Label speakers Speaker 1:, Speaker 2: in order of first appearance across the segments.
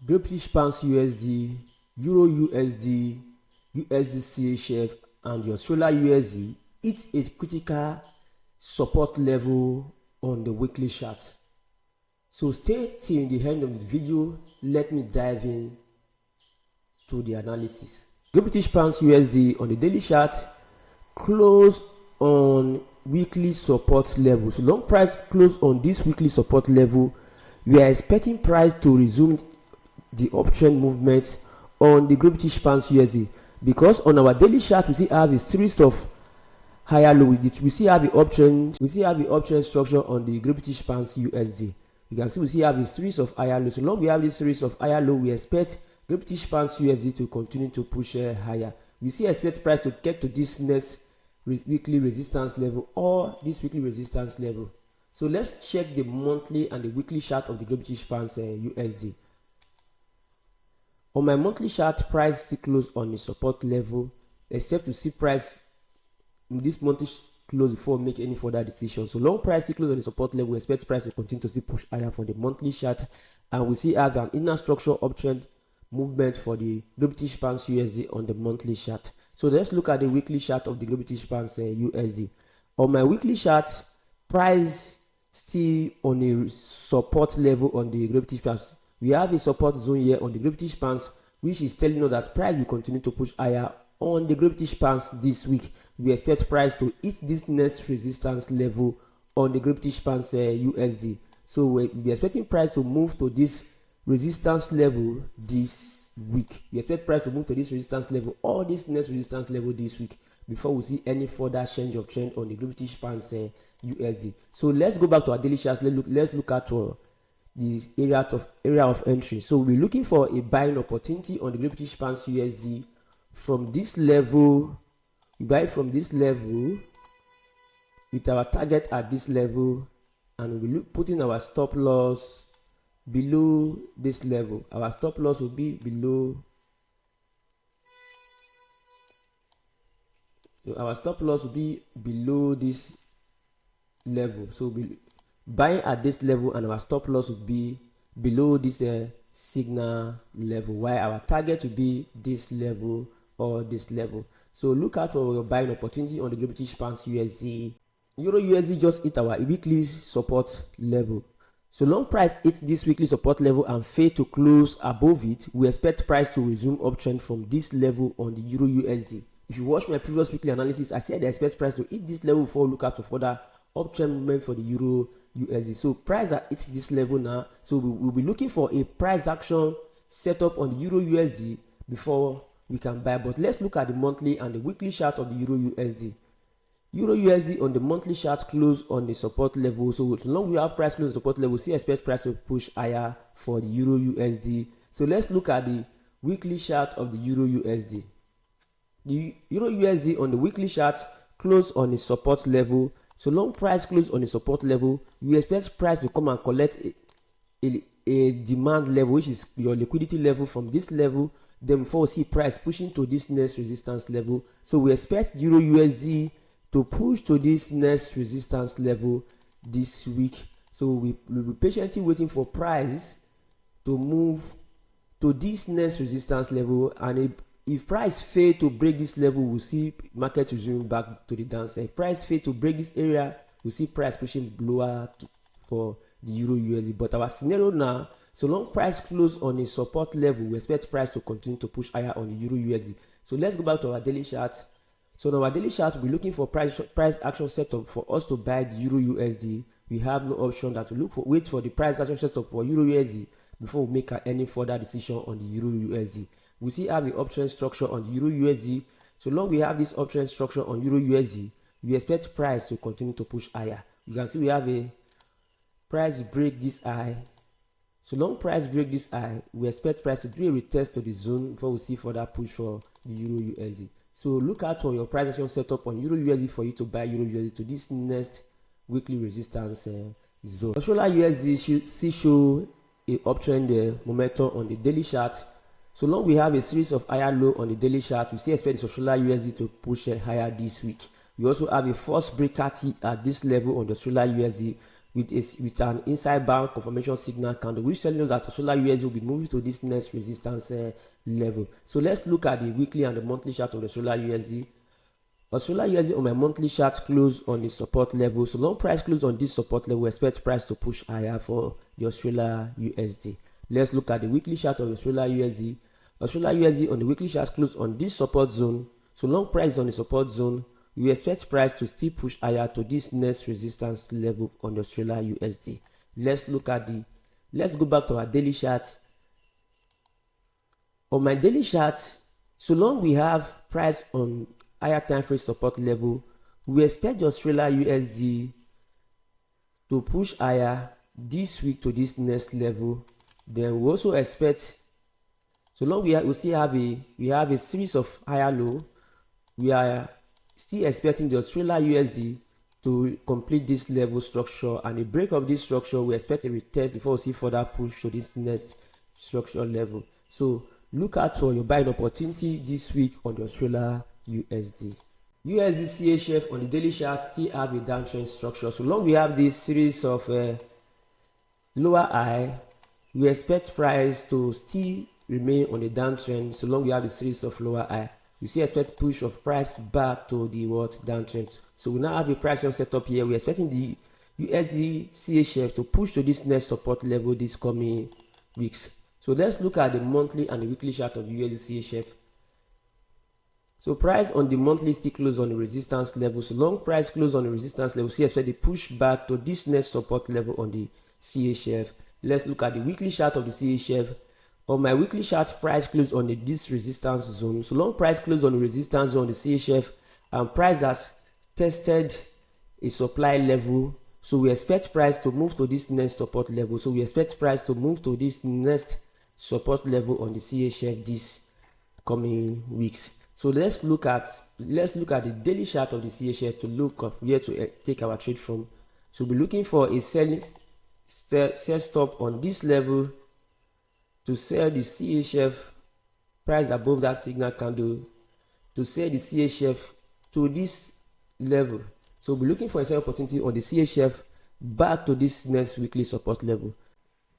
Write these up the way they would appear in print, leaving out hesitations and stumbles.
Speaker 1: British pounds USD, Euro USD, USDCHF, and the Australia USD hit a critical support level on the weekly chart. So stay till the end of the video. Let me dive in to the analysis. British pounds USD on the daily chart closed on weekly support level. So long price closed on this weekly support level. We are expecting price to resume the uptrend movement on the British pounds USD, because on our daily chart we see have a series of higher low. We see have the uptrend. We see have the uptrend structure on the British pounds USD. You can see we see have a series of higher lows. So long we have this series of higher low, we expect British pounds USD to continue to push higher. We see expect price to get to this next weekly resistance level or this weekly resistance level. So let's check the monthly and the weekly chart of the British pounds USD. On my monthly chart, price still close on the support level, except to see price in this monthly close before make any further decision. So long price still close on the support level, we expect price to continue to still push higher for the monthly chart, and we see have an inner structural uptrend movement for the British pounds USD on the monthly chart. So let's look at the weekly chart of the British pounds USD. On my weekly chart, price still on a support level on the British pounds. We have a support zone here on the British pounds, which is telling us that price will continue to push higher on the British pounds this week. We expect price to hit this next resistance level on the British pounds USD. So we're expecting price to move to this resistance level this week. We expect price to move to this resistance level or this next resistance level this week before we see any further change of trend on the British pounds USD. So let's go back to our daily charts. Let's look at this area of entry. So we're looking for a buying opportunity on the British pounds USD from this level. We buy from this level with our target at this level, and we'll be putting our stop loss below this level. Our stop loss will be below. So our stop loss will be below this level. So we'll buying at this level, and our stop loss will be below this signal level, while our target will be this level or this level. So look out for your buying opportunity on the British pounds USD. Euro USD just hit our weekly support level. So long price hits this weekly support level and fail to close above it, we expect price to resume uptrend from this level on the Euro USD. If you watch my previous weekly analysis, I said I expect price to hit this level before look out for further uptrend movement for the Euro USD. So price at this level now. So we'll be looking for a price action set up on the Euro USD before we can buy. But let's look at the monthly and the weekly chart of the Euro USD. Euro USD on the monthly chart close on the support level. So as long as we have price close on the support level, see expect price to push higher for the Euro USD. So let's look at the weekly chart of the Euro USD. The Euro USD on the weekly chart close on the support level. So long price close on the support level, you expect price to come and collect a demand level, which is your liquidity level from this level. Then before we see price pushing to this next resistance level. So we expect Euro USD to push to this next resistance level this week. So we'll be patiently waiting for price to move to this next resistance level, and if price fail to break this level, we'll see market resuming back to the downside. If price fail to break this area, we'll see price pushing lower for the Euro USD. But our scenario now, so long price close on a support level, we expect price to continue to push higher on the Euro USD. So let's go back to our daily chart. So on our daily chart, we're looking for price action setup for us to buy the Euro USD. We have no option that to wait for the price action setup for Euro USD before we make any further decision on the Euro USD. We see have the uptrend structure on the Euro USD. So long we have this uptrend structure on Euro USD, we expect price to continue to push higher. You can see we have a price break this high. So long price break this high, we expect price to do a retest to the zone before we see further push for the Euro USD. So look out for your price action setup on Euro USD for you to buy Euro USD to this next weekly resistance zone. Australia USD show a uptrend momentum on the daily chart. So long we have a series of higher low on the daily chart, we see expect the Australia USD to push higher this week. We also have a first breaker T at this level on the Australia USD. with an inside bound confirmation signal candle, which telling us that Australia USD will be moving to this next resistance level. So let's look at the weekly and the monthly chart of the Australia USD. Australia USD on my monthly chart closed on the support level. So long price closed on this support level, expect price to push higher for the Australia USD. Let's look at the weekly chart of the Australia USD. Australia USD on the weekly chart closed on this support zone. So long price on the support zone, we expect price to still push higher to this next resistance level on the Australia USD. Let's go back to our daily chart. On my daily chart, so long we have price on higher time frame support level, we expect the Australia USD to push higher this week to this next level. Then we also expect, so long we still have a series of higher low, we are still expecting the Australia USD to complete this level structure, and a break of this structure we expect a retest before we see further push to this next structural level. So look out for your buying opportunity this week on the Australia USD. USDCHF on the daily chart still have a downtrend structure. So long we have this series of lower high, we expect price to still remain on the downtrend. So long we have a series of lower high, we still expect push of price back to the downtrend. So we now have a price set up here. We're expecting the USDCHF to push to this next support level this coming weeks. So let's look at the monthly and the weekly chart of USDCHF. So price on the monthly still close on the resistance level. So long price close on the resistance level, see expect the push back to this next support level on the CHF. Let's look at the weekly chart of the CHF. On my weekly chart, price close on this resistance zone. So long price close on the resistance zone on the CHF, and price has tested a supply level. So we expect price to move to this next support level. So we expect price to move to this next support level on the CHF this coming weeks. So let's look at the daily chart of the CHF to look up where to take our trade from. So we'll be looking for a sell stop on this level to sell the CHF price above that signal candle, to sell the CHF to this level. So we'll be looking for a sell opportunity on the CHF back to this next weekly support level.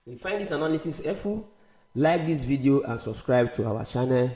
Speaker 1: If you find this analysis helpful, like this video and subscribe to our channel.